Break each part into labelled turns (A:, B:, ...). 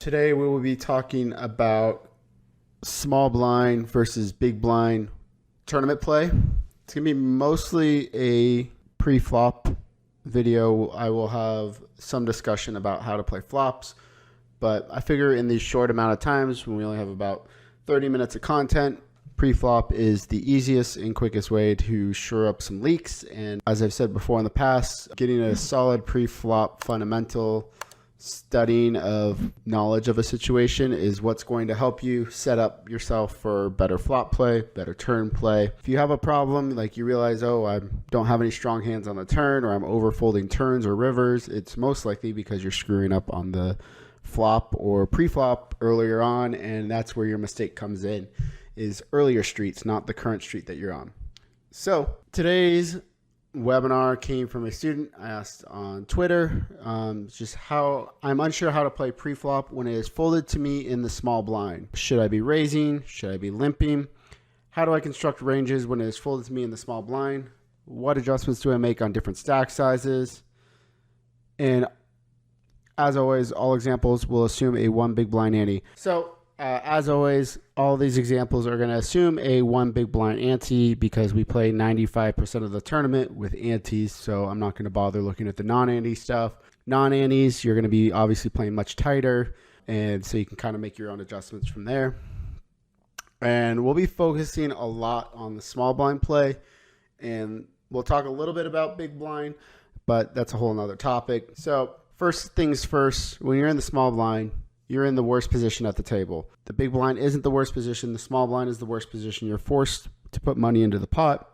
A: Today we will be talking about small blind versus big blind tournament play. It's going to be mostly a pre-flop video. I will have some discussion about how to play flops, but I figure in these short amount of times when we only have about 30 minutes of content, pre-flop is the easiest and quickest way to shore up some leaks. And as I've said before in the past, getting a solid pre-flop fundamental studying of knowledge of a situation is what's going to help you set up yourself for better flop play, better turn play. If you have a problem, like you realize, oh, I don't have any strong hands on the turn, or I'm overfolding turns or rivers, it's most likely because you're screwing up on the flop or pre-flop earlier on, and that's where your mistake comes in, is earlier streets, not the current street that you're on. So today's webinar came from a student. I asked on Twitter just how I'm unsure how to play pre-flop when it is folded to me in the small blind. Should I be raising? Should I be limping? How do I construct ranges when it is folded to me in the small blind? What adjustments do I make on different stack sizes? And as always, all examples will assume a one big blind ante. So as always, all these examples are going to assume a one big blind ante because we play 95% of the tournament with antes, so I'm not going to bother looking at the non-ante stuff. Non-antes, you're going to be obviously playing much tighter, and so you can kind of make your own adjustments from there. And we'll be focusing a lot on the small blind play, and we'll talk a little bit about big blind, but that's a whole nother topic. So first things first, when you're in the small blind, you're in the worst position at the table. The big blind isn't the worst position. The small blind is the worst position. You're forced to put money into the pot.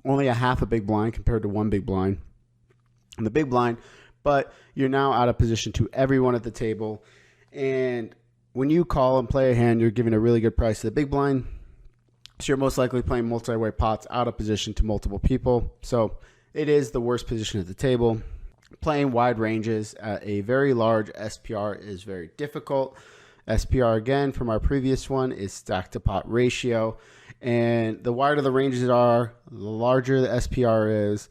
A: Only a half a big blind compared to one big blind in the big blind, but you're now out of position to everyone at the table. And when you call and play a hand, you're giving a really good price to the big blind. So you're most likely playing multi-way pots out of position to multiple people. So it is the worst position at the table. Playing wide ranges at a very large SPR is very difficult. SPR, again, from our previous one, is stack to pot ratio. And the wider the ranges are, the larger the SPR is,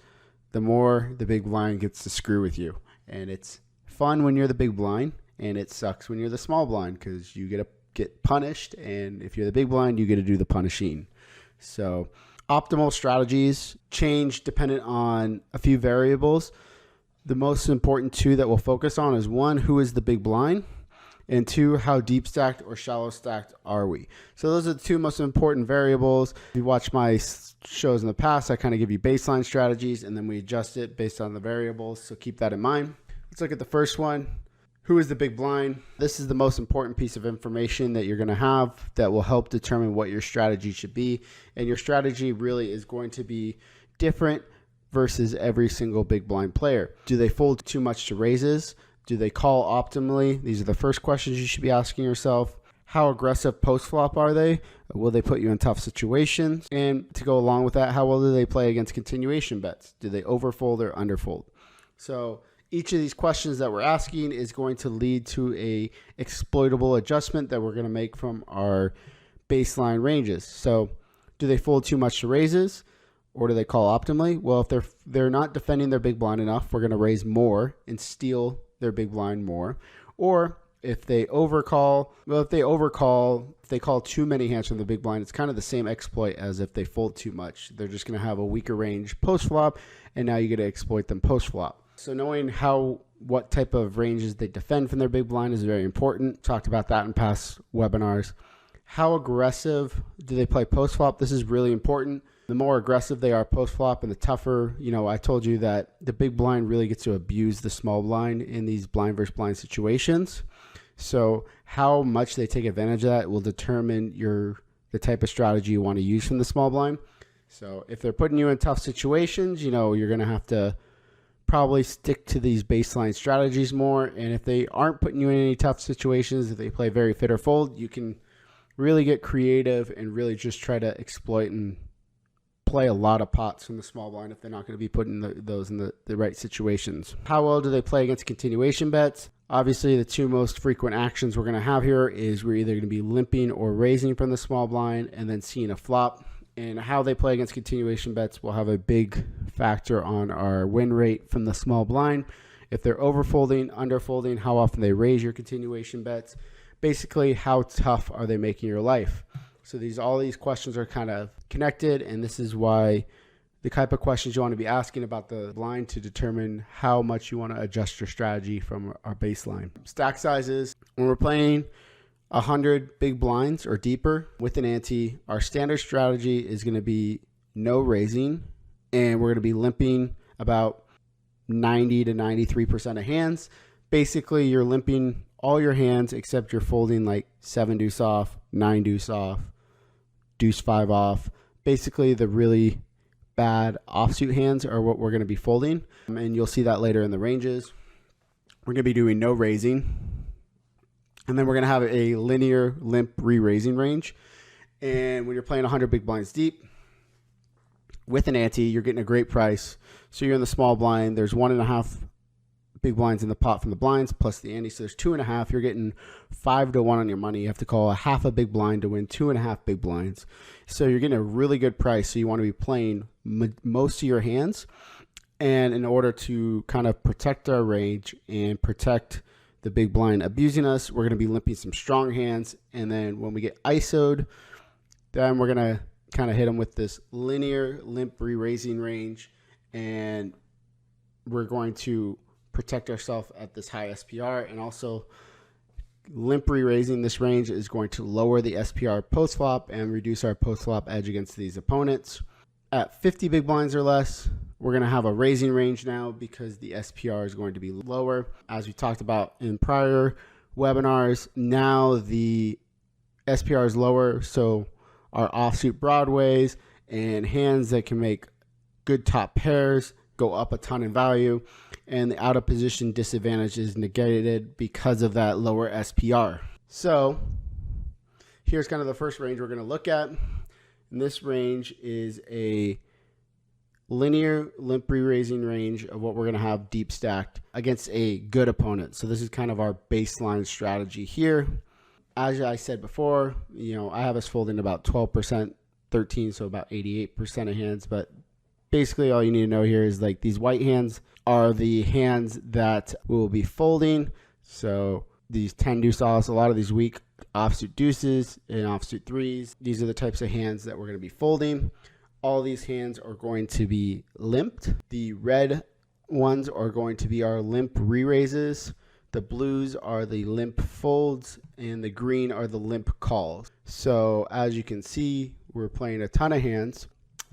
A: the more the big blind gets to screw with you. And it's fun when you're the big blind, and it sucks when you're the small blind because you get punished. And if you're the big blind, you get to do the punishing. So optimal strategies change dependent on a few variables. The most important two that we'll focus on is one, who is the big blind, and two, how deep stacked or shallow stacked are we? So those are the two most important variables. If you watch my shows in the past, I kind of give you baseline strategies and then we adjust it based on the variables. So keep that in mind. Let's look at the first one. Who is the big blind? This is the most important piece of information that you're going to have that will help determine what your strategy should be. And your strategy really is going to be different versus every single big blind player. Do they fold too much to raises? Do they call optimally? These are the first questions you should be asking yourself. How aggressive post-flop are they? Will they put you in tough situations? And to go along with that, how well do they play against continuation bets? Do they overfold or underfold? So each of these questions that we're asking is going to lead to a exploitable adjustment that we're going to make from our baseline ranges. So do they fold too much to raises? Or do they call optimally? Well, if they're not defending their big blind enough, we're going to raise more and steal their big blind more. Or if they overcall, if they call too many hands from the big blind, it's kind of the same exploit as if they fold too much. They're just going to have a weaker range post-flop, and now you get to exploit them post-flop. So knowing what type of ranges they defend from their big blind is very important. Talked about that in past webinars. How aggressive do they play post-flop? This is really important. The more aggressive they are post-flop and the tougher, I told you that the big blind really gets to abuse the small blind in these blind versus blind situations. So how much they take advantage of that will determine the type of strategy you want to use from the small blind. So if they're putting you in tough situations, you're going to have to probably stick to these baseline strategies more. And if they aren't putting you in any tough situations, if they play very fit or fold, you can really get creative and really just try to exploit and play a lot of pots from the small blind if they're not going to be putting those in the right situations. How well do they play against continuation bets? Obviously, the two most frequent actions we're going to have here is we're either going to be limping or raising from the small blind and then seeing a flop. And how they play against continuation bets will have a big factor on our win rate from the small blind if they're overfolding, underfolding, how often they raise your continuation bets. Basically, how tough are they making your life? So all these questions are kind of connected, and this is why the type of questions you want to be asking about the blind to determine how much you want to adjust your strategy from our baseline. Stack sizes. When we're playing 100 big blinds or deeper with an ante, our standard strategy is going to be no raising, and we're going to be limping about 90 to 93% of hands. Basically, you're limping all your hands except you're folding like 7 deuce off, 9 deuce off, deuce 5 off. Basically, the really bad offsuit hands are what we're going to be folding, and you'll see that later in the ranges. We're going to be doing no raising, and then we're going to have a linear limp re-raising range. And when you're playing 100 big blinds deep with an ante, you're getting a great price. So you're in the small blind, there's 1.5 big blinds in the pot from the blinds plus the ante, so there's 2.5. You're getting 5 to 1 on your money. You have to call a half a big blind to win 2.5 big blinds. So you're getting a really good price. So you want to be playing most of your hands, and in order to kind of protect our range and protect the big blind abusing us, we're going to be limping some strong hands. And then when we get ISO'd, then we're going to kind of hit them with this linear limp re-raising range, and we're going to protect ourselves at this high SPR. And also, limp re-raising this range is going to lower the SPR post-flop and reduce our post-flop edge against these opponents. At 50 big blinds or less, we're going to have a raising range now because the SPR is going to be lower. As we talked about in prior webinars, now the SPR is lower, so our offsuit broadways and hands that can make good top pairs go up a ton in value, and the out of position disadvantage is negated because of that lower SPR. So here's kind of the first range we're going to look at. And this range is a linear limp re-raising range of what we're going to have deep stacked against a good opponent. So this is kind of our baseline strategy here. As I said before, I have us folding about 12%, 13, so about 88% of hands. But basically all you need to know here is like these white hands are the hands that we will be folding. So these 10 deuce offs, a lot of these weak offsuit deuces and offsuit threes, these are the types of hands that we're going to be folding. All these hands are going to be limped. The red ones are going to be our limp re-raises. The blues are the limp folds, and the green are the limp calls. So as you can see, we're playing a ton of hands.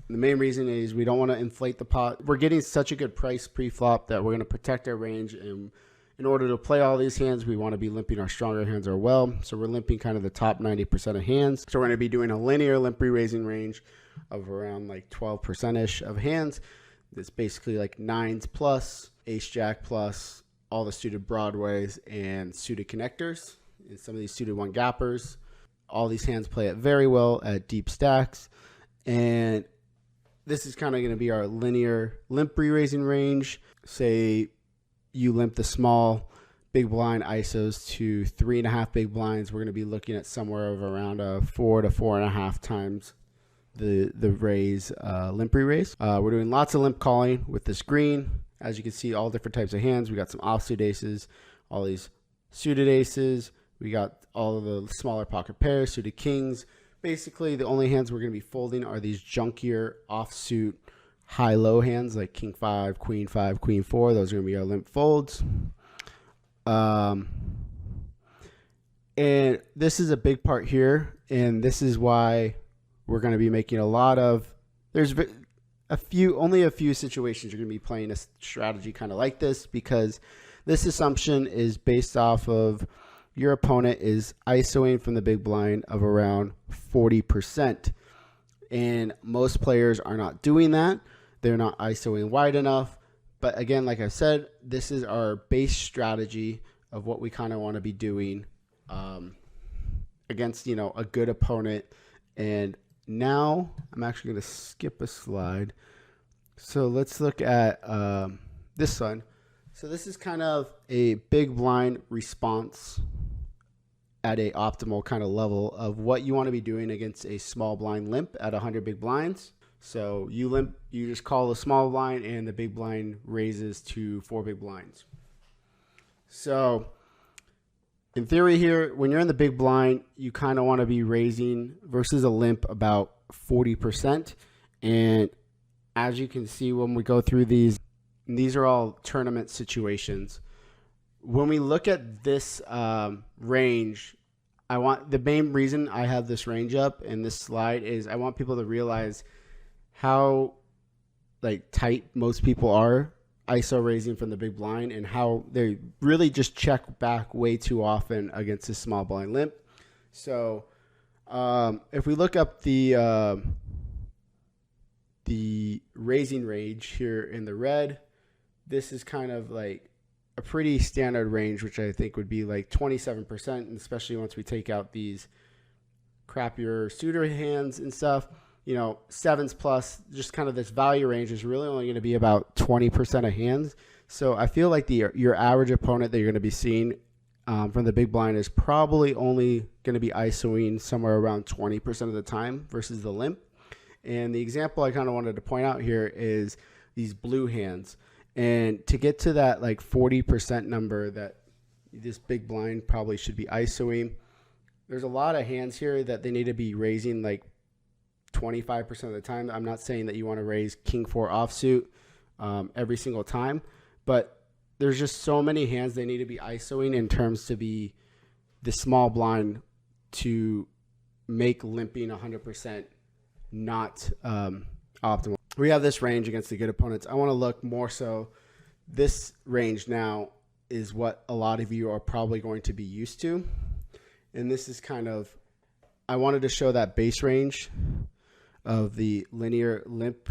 A: The main reason is we don't want to inflate the pot. We're getting such a good price pre-flop that we're going to protect our range, and in order to play all these hands, we want to be limping our stronger hands as well. So we're limping kind of the top 90% of hands. So we're going to be doing a linear limp re-raising range of around like 12%-ish of hands. That's basically like 9s plus, ace-jack plus, all the suited broadways and suited connectors, and some of these suited one gappers. All these hands play it very well at deep stacks. And this is kind of going to be our linear limp re-raising range. Say you limp the small big blind ISOs to 3.5 big blinds. We're going to be looking at somewhere of around 4 to 4.5 times the raise limp re-raise. We're doing lots of limp calling with this green. As you can see, all different types of hands. We got some offsuit aces, all these suited aces. We got all of the smaller pocket pairs, suited kings. Basically, the only hands we're going to be folding are these junkier offsuit high-low hands like king 5, queen 4. Those are going to be our limp folds. And this is a big part here, and this is why we're going to be making a lot of, there's only a few situations you're going to be playing a strategy kind of like this, because this assumption is based off of your opponent is ISOing from the big blind of around 40%. And most players are not doing that. They're not ISOing wide enough. But again, like I said, this is our base strategy of what we kind of want to be doing against, a good opponent. And now I'm actually going to skip a slide. So let's look at this one. So this is kind of a big blind response at a optimal kind of level of what you want to be doing against a small blind limp at 100 big blinds. So you limp, you just call the small blind, and the big blind raises to 4 big blinds. So in theory here, when you're in the big blind, you kind of want to be raising versus a limp about 40%. And as you can see, when we go through these are all tournament situations. When we look at this range, the main reason I have this range up in this slide is I want people to realize how tight most people are ISO raising from the big blind and how they really just check back way too often against a small blind limp. So if we look up the raising range here in the red, this is kind of like a pretty standard range, which I think would be like 27%, and especially once we take out these crappier suitor hands and stuff. You know, sevens plus, just kind of this value range is really only going to be about 20% of hands. So I feel like your average opponent that you're going to be seeing from the big blind is probably only going to be ISOing somewhere around 20% of the time versus the limp. And the example I kind of wanted to point out here is these blue hands. And to get to that 40% number that this big blind probably should be ISOing, there's a lot of hands here that they need to be raising 25% of the time. I'm not saying that you want to raise king 4 offsuit every single time, but there's just so many hands they need to be ISOing in terms to be the small blind to make limping 100% not optimal. We have this range against the good opponents. I want to look more so. This range now is what a lot of you are probably going to be used to. And this is kind of, I wanted to show that base range of the linear limp.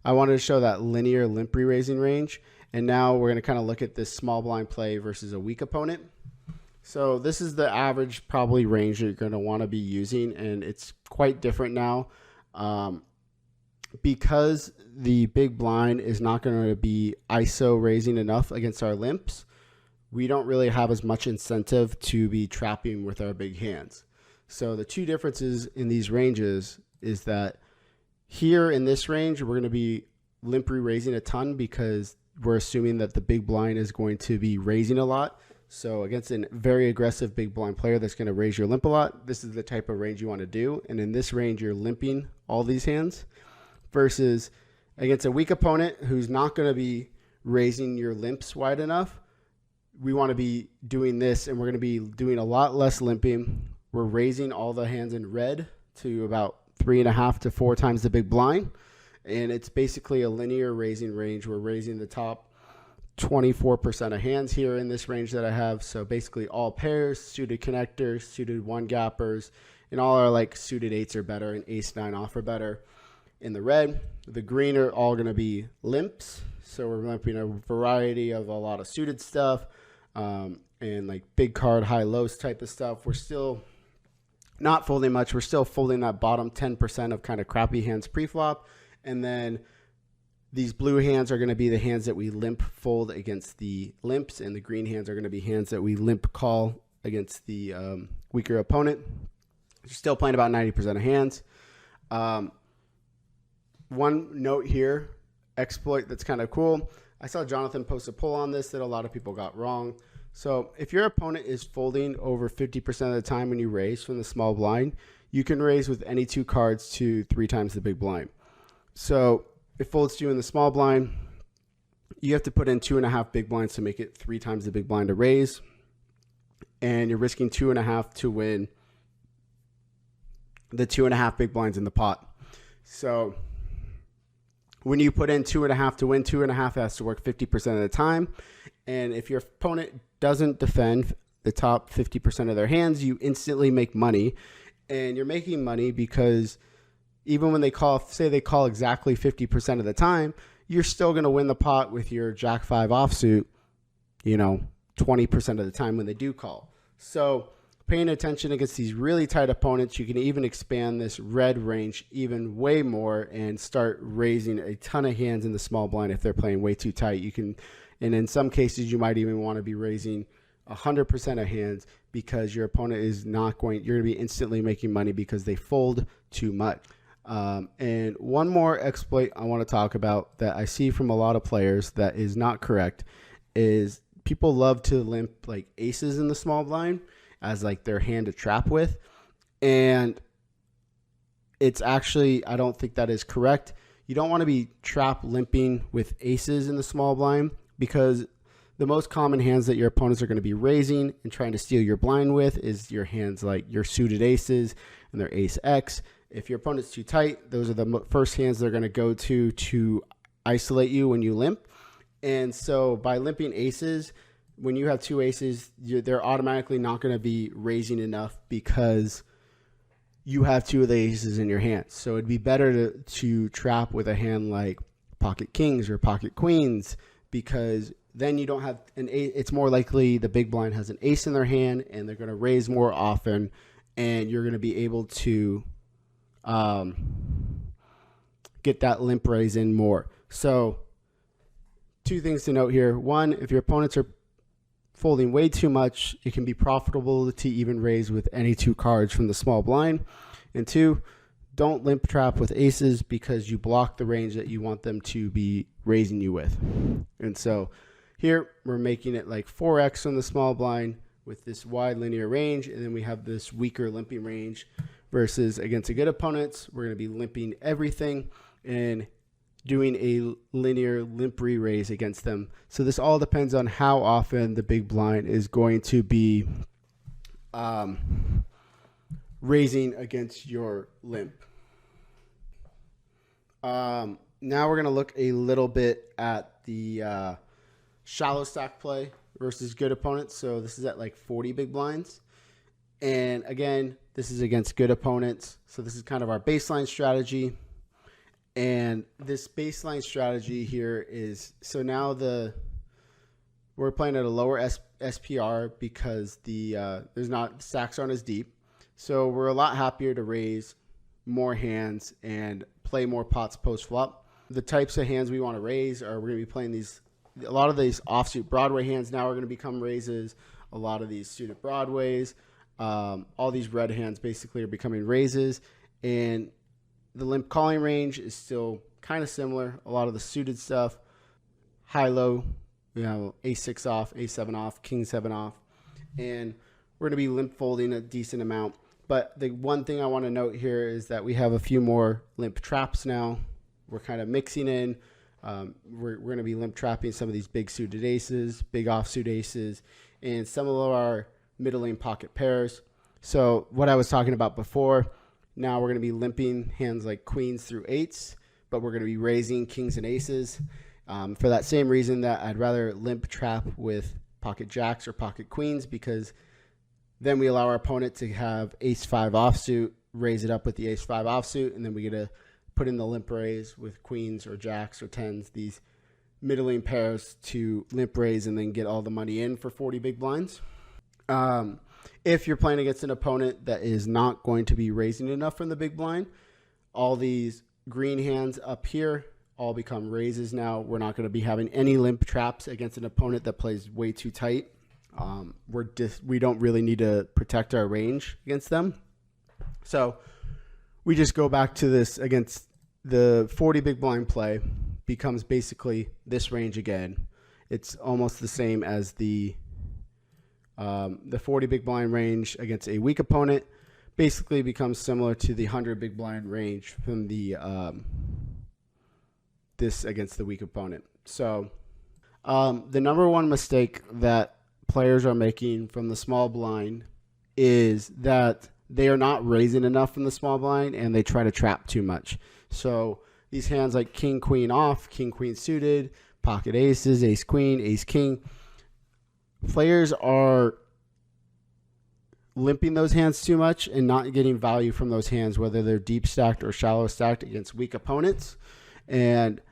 A: I wanted to show that linear limp re-raising range. And now we're going to kind of look at this small blind play versus a weak opponent. So this is the average probably range that you're going to want to be using. And it's quite different now. Because the big blind is not going to be ISO raising enough against our limps, we don't really have as much incentive to be trapping with our big hands. So the two differences in these ranges is that here in this range, we're going to be limp raising a ton because we're assuming that the big blind is going to be raising a lot. So against a very aggressive big blind player that's going to raise your limp a lot, this is the type of range you want to do. And in this range, you're limping all these hands. Versus against a weak opponent who's not going to be raising your limps wide enough, we want to be doing this, and we're going to be doing a lot less limping. We're raising all the hands in red to about 3.5 to 4 times the big blind, and it's basically a linear raising range. We're raising the top 24% of hands here in this range that I have. So basically all pairs, suited connectors, suited one gappers, and all our suited 8s are better and ace 9 off are better. In the red, the green are all going to be limps. So we're limping a variety of a lot of suited stuff and big card, high lows type of stuff. We're still not folding much. We're still folding that bottom 10% of kind of crappy hands pre-flop. And then these blue hands are going to be the hands that we limp fold against the limps. And the green hands are going to be hands that we limp call against the weaker opponent. We're still playing about 90% of hands. One note here, exploit that's kind of cool. I saw Jonathan post a poll on this that a lot of people got wrong. So if your opponent is folding over 50% of the time when you raise from the small blind, you can raise with any 2 cards to 3 times the big blind. So it folds to you in the small blind. You have to put in 2.5 big blinds to make it 3 times the big blind to raise. And you're risking 2.5 to win the 2.5 big blinds in the pot. So when you put in 2.5 to win, 2.5 has to work 50% of the time. And if your opponent doesn't defend the top 50% of their hands, you instantly make money. And you're making money because even when they call, say they call exactly 50% of the time, you're still going to win the pot with your Jack 5 offsuit, 20% of the time when they do call. So paying attention against these really tight opponents, you can even expand this red range even way more and start raising a ton of hands in the small blind if they're playing way too tight. You can, and in some cases, you might even want to be raising 100% of hands because your opponent is not going, you're going to be instantly making money because they fold too much. And one more exploit I want to talk about that I see from a lot of players that is not correct is people love to limp like aces in the small blind as like their hand to trap with. And it's actually, I don't think that is correct. You don't want to be trap limping with aces in the small blind, because the most common hands that your opponents are going to be raising and trying to steal your blind with is your hands like your suited aces and their ace X. If your opponent's too tight, those are the first hands they're going to go to isolate you when you limp. And so by limping aces, when you have two aces, they're automatically not going to be raising enough because you have two of the aces in your hands. So it'd be better to trap with a hand like pocket kings or pocket queens, because then you don't have an ace. It's more likely the big blind has an ace in their hand and they're going to raise more often, and you're going to be able to get that limp raise in more. So two things to note here. One, if your opponents are folding way too much, it can be profitable to even raise with any two cards from the small blind. And two, don't limp trap with aces because you block the range that you want them to be raising you with. And so here we're making it like 4x on the small blind with this wide linear range, and then we have this weaker limping range, versus against a good opponents, we're going to be limping everything and doing a linear limp re-raise against them. So this all depends on how often the big blind is going to be raising against your limp. Now we're going to look a little bit at the shallow stack play versus good opponents. So this is at like 40 big blinds. And again, this is against good opponents. So this is kind of our baseline strategy. And this baseline strategy here is, so now we're playing at a lower SPR because stacks aren't as deep. So we're a lot happier to raise more hands and play more pots post flop. The types of hands we want to raise are, we're going to be playing a lot of these offsuit Broadway hands now are going to become raises. A lot of these suited Broadways, all these red hands basically are becoming raises. And the limp calling range is still kind of similar. A lot of the suited stuff, high-low, A6 off, A7 off, King 7 off. And we're going to be limp folding a decent amount. But the one thing I want to note here is that we have a few more limp traps now. We're kind of mixing in. We're going to be limp trapping some of these big suited aces, big offsuit aces, and some of our middling pocket pairs. So what I was talking about before, now we're going to be limping hands like queens through eights, but we're going to be raising kings and aces for that same reason that I'd rather limp trap with pocket jacks or pocket queens, because then we allow our opponent to have ace-5 offsuit, raise it up with the ace-5 offsuit, and then we get to put in the limp raise with queens or jacks or tens, these middling pairs to limp raise and then get all the money in for 40 big blinds. If you're playing against an opponent that is not going to be raising enough from the big blind, all these green hands up here all become raises now. We're not going to be having any limp traps against an opponent that plays way too tight. We don't really need to protect our range against them. So we just go back to this against the 40 big blind play becomes basically this range again. It's almost the same as the 40 big blind range against a weak opponent. Basically becomes similar to the 100 big blind range from the this against the weak opponent. So the number one mistake that players are making from the small blind is that they are not raising enough from the small blind and they try to trap too much. So these hands like king, queen off, king, queen suited, pocket aces, ace, queen, ace, king, players are limping those hands too much and not getting value from those hands, whether they're deep stacked or shallow stacked against weak opponents. And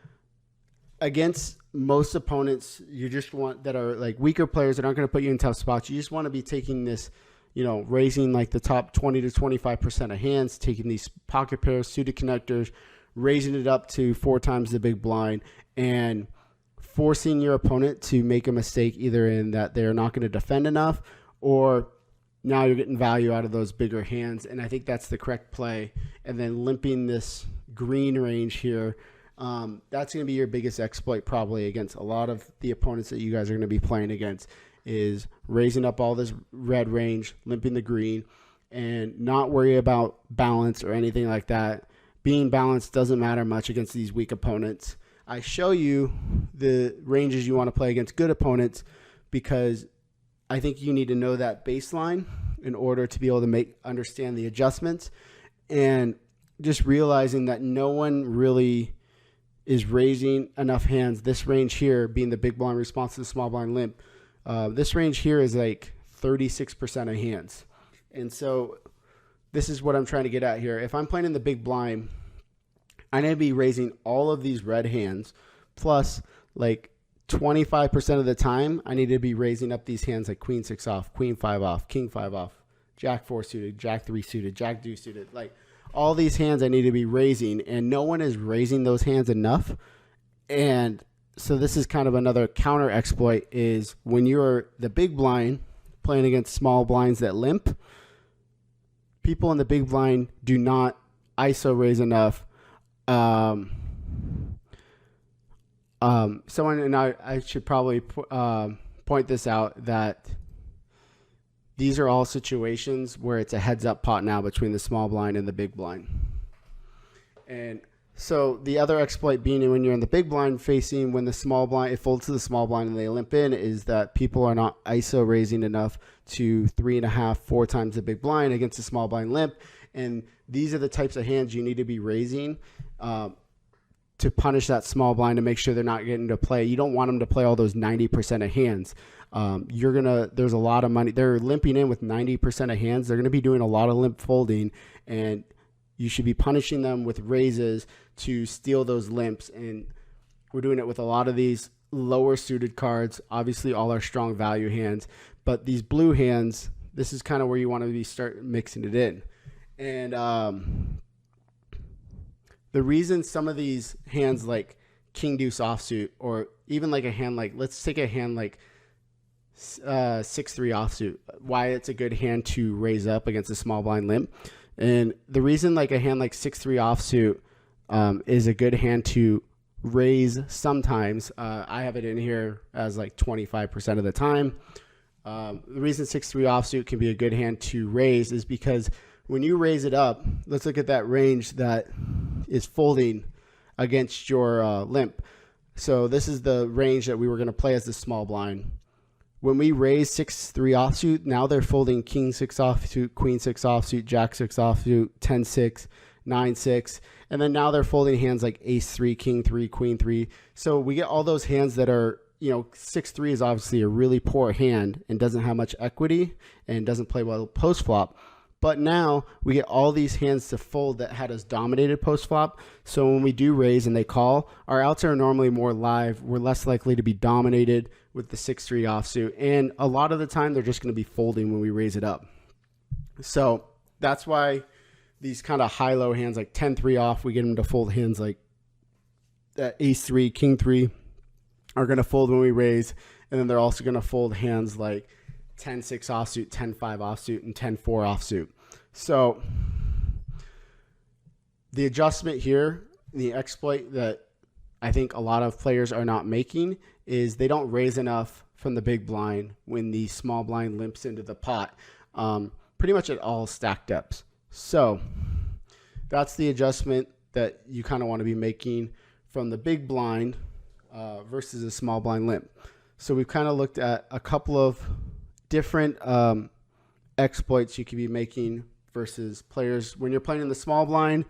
A: against most opponents, you just want that are like weaker players that aren't going to put you in tough spots. You just want to be taking this, raising like the top 20 to 25% of hands, taking these pocket pairs, suited connectors, raising it up to 4 times the big blind, and forcing your opponent to make a mistake either in that they're not going to defend enough, or now you're getting value out of those bigger hands. And I think that's the correct play. And then limping this green range here That's going to be your biggest exploit probably against a lot of the opponents that you guys are going to be playing against, is raising up all this red range, limping the green, and not worry about balance or anything like that. Being balanced doesn't matter much against these weak opponents. I show you the ranges you want to play against good opponents because I think you need to know that baseline in order to be able to understand the adjustments, and just realizing that no one really is raising enough hands. This range here being the big blind response to the small blind limp. This range here is like 36% of hands. And so this is what I'm trying to get at here. If I'm playing in the big blind, I need to be raising all of these red hands, plus like 25% of the time, I need to be raising up these hands like queen 6 off, queen 5 off, king 5 off, jack 4 suited, jack 3 suited, jack deuce suited. Like all these hands I need to be raising, and no one is raising those hands enough. And so this is kind of another counter exploit, is when you're the big blind playing against small blinds that limp, people in the big blind do not ISO raise enough. Someone, and I should probably point this out, that these are all situations where it's a heads up pot now between the small blind and the big blind. And so the other exploit being when you're in the big blind facing, when the small blind, it folds to the small blind and they limp in, is that people are not ISO raising enough to 3.5, 4 times the big blind against the small blind limp. And these are the types of hands you need to be raising to punish that small blind, to make sure they're not getting to play. You don't want them to play all those 90% of hands. There's a lot of money. They're limping in with 90% of hands. They're going to be doing a lot of limp folding, and you should be punishing them with raises to steal those limps. And we're doing it with a lot of these lower suited cards, obviously all our strong value hands, but these blue hands, this is kind of where you want to start mixing it in. And the reason some of these hands like king deuce offsuit, or even like a hand like, let's take a hand like 6-3 offsuit, why it's a good hand to raise up against a small blind limp. And the reason like a hand like 6-3 offsuit is a good hand to raise sometimes, I have it in here as like 25% of the time. The reason 6-3 offsuit can be a good hand to raise is because when you raise it up, let's look at that range that is folding against your limp. So this is the range that we were going to play as the small blind. When we raise 6-3 offsuit, now they're folding king 6 offsuit, queen 6 offsuit, jack 6 offsuit, 10-6, 9-6, and then now they're folding hands like ace 3, king 3, queen 3. So we get all those hands that are, 6-3 is obviously a really poor hand and doesn't have much equity and doesn't play well post flop. But now we get all these hands to fold that had us dominated post flop. So when we do raise and they call, our outs are normally more live. We're less likely to be dominated with the 6-3 offsuit. And a lot of the time, they're just going to be folding when we raise it up. So that's why these kind of high-low hands like 10-3 off, we get them to fold hands like that ace 3, king 3 are going to fold when we raise. And then they're also going to fold hands like 10-6 offsuit, 10-5 offsuit, and 10-4 offsuit. So the adjustment here, the exploit that I think a lot of players are not making, is they don't raise enough from the big blind when the small blind limps into the pot, pretty much at all stack depths. So that's the adjustment that you kind of want to be making from the big blind versus a small blind limp. So we've kind of looked at a couple of different exploits you could be making versus players when you're playing in the small blind,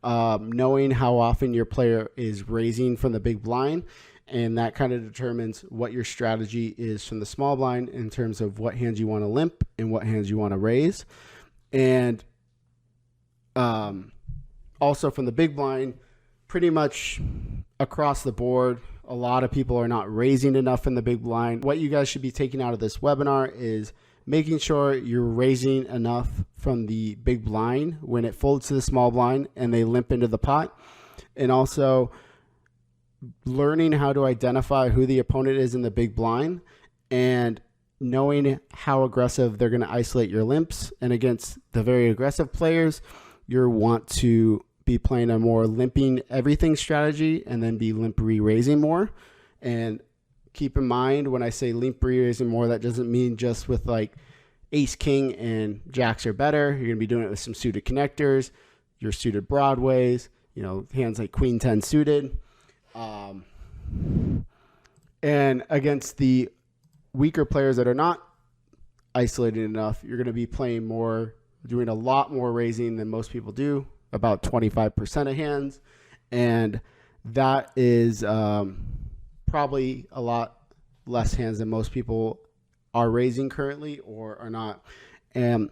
A: knowing how often your player is raising from the big blind, and that kind of determines what your strategy is from the small blind in terms of what hands you want to limp and what hands you want to raise. And also from the big blind, pretty much across the board, a lot of people are not raising enough in the big blind. What you guys should be taking out of this webinar is making sure you're raising enough from the big blind when it folds to the small blind and they limp into the pot. And also learning how to identify who the opponent is in the big blind and knowing how aggressive they're going to isolate your limps. And against the very aggressive players, you want to be playing a more limping everything strategy and then be limp re-raising more. And keep in mind, when I say limp re-raising more, that doesn't mean just with like ace, king, and jacks are better. You're going to be doing it with some suited connectors, your suited broadways, hands like queen 10 suited. And against the weaker players that are not isolated enough, you're going to be doing a lot more raising than most people do, about 25% of hands. And that is probably a lot less hands than most people are raising currently or are not. And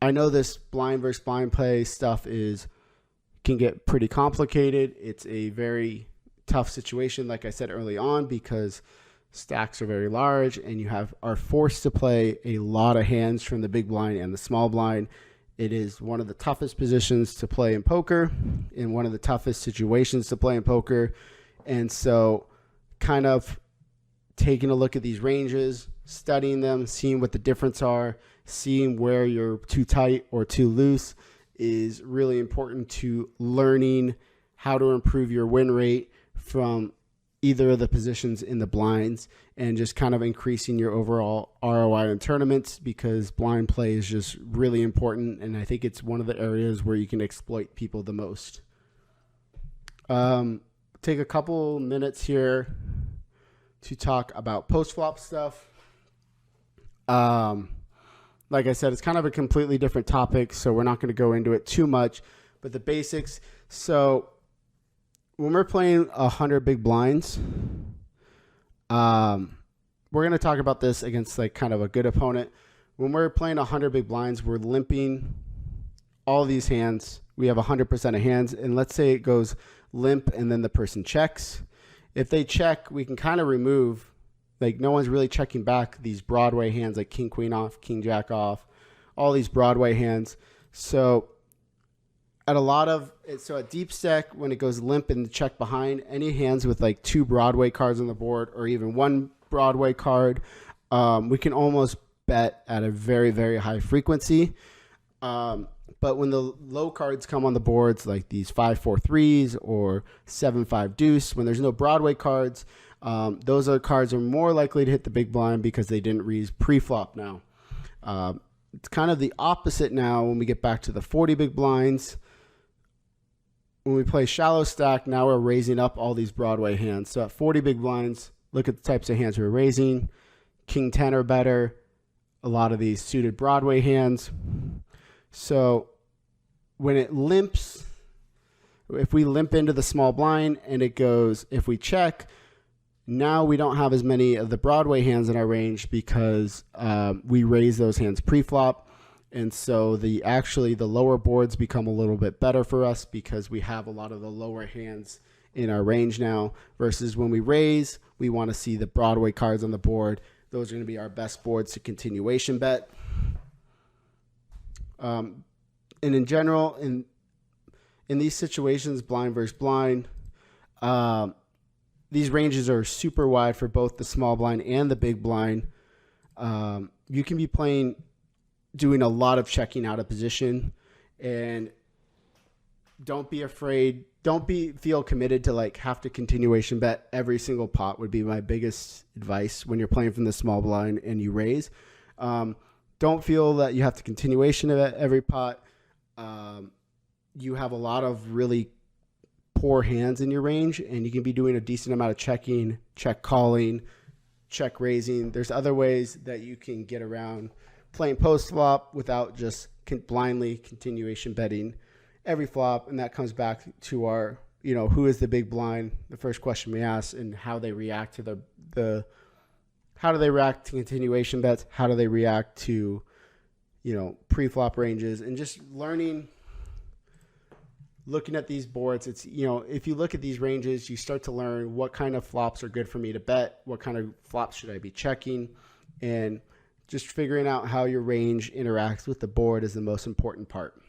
A: I know this blind versus blind play stuff can get pretty complicated. It's a very tough situation, like I said early on, because stacks are very large and you are forced to play a lot of hands from the big blind and the small blind. It is one of the toughest positions to play in poker and one of the toughest situations to play in poker. And so kind of taking a look at these ranges, studying them, seeing what the difference are, seeing where you're too tight or too loose is really important to learning how to improve your win rate from either of the positions in the blinds and just kind of increasing your overall ROI in tournaments, because blind play is just really important. And I think it's one of the areas where you can exploit people the most. Take a couple minutes here to talk about post-flop stuff. Like I said, it's kind of a completely different topic, so we're not going to go into it too much, but the basics. So when we're playing 100 big blinds, we're going to talk about this against like kind of a good opponent. When we're playing 100 big blinds, we're limping all these hands. We have 100% of hands, and let's say it goes limp and then the person checks. If they check, we can kind of remove, like no one's really checking back these Broadway hands like king, queen off, king, jack off, all these Broadway hands. So at deep stack, when it goes limp and check behind, any hands with like 2 Broadway cards on the board or even 1 Broadway card, we can almost bet at a very, very high frequency. But when the low cards come on the boards, like these 5-4-3s or 7-5 deuce, when there's no Broadway cards, those cards are more likely to hit the big blind because they didn't raise pre-flop now. It's kind of the opposite now when we get back to the 40 big blinds. When we play shallow stack, now we're raising up all these Broadway hands. So at 40 big blinds, look at the types of hands we're raising. King 10 or better. A lot of these suited Broadway hands. So when it limps, if we limp into the small blind and it goes, if we check, now we don't have as many of the Broadway hands in our range because we raise those hands pre-flop. And so the lower boards become a little bit better for us because we have a lot of the lower hands in our range now, versus when we raise, we want to see the Broadway cards on the board. Those are going to be our best boards to continuation bet. And in general, in these situations, blind versus blind, these ranges are super wide for both the small blind and the big blind. You can be doing a lot of checking out of position, and don't be afraid. Don't feel committed to like have to continuation bet every single pot would be my biggest advice when you're playing from the small blind and you raise. Don't feel that you have to continuation bet every pot. You have a lot of really poor hands in your range, and you can be doing a decent amount of checking, check calling, check raising. There's other ways that you can get around playing post flop without just blindly continuation betting every flop. And that comes back to our, who is the big blind? The first question we ask, and how they react to how do they react to continuation bets? How do they react to, pre-flop ranges? And just looking at these boards, it's, if you look at these ranges, you start to learn what kind of flops are good for me to bet, what kind of flops should I be checking, and just figuring out how your range interacts with the board is the most important part.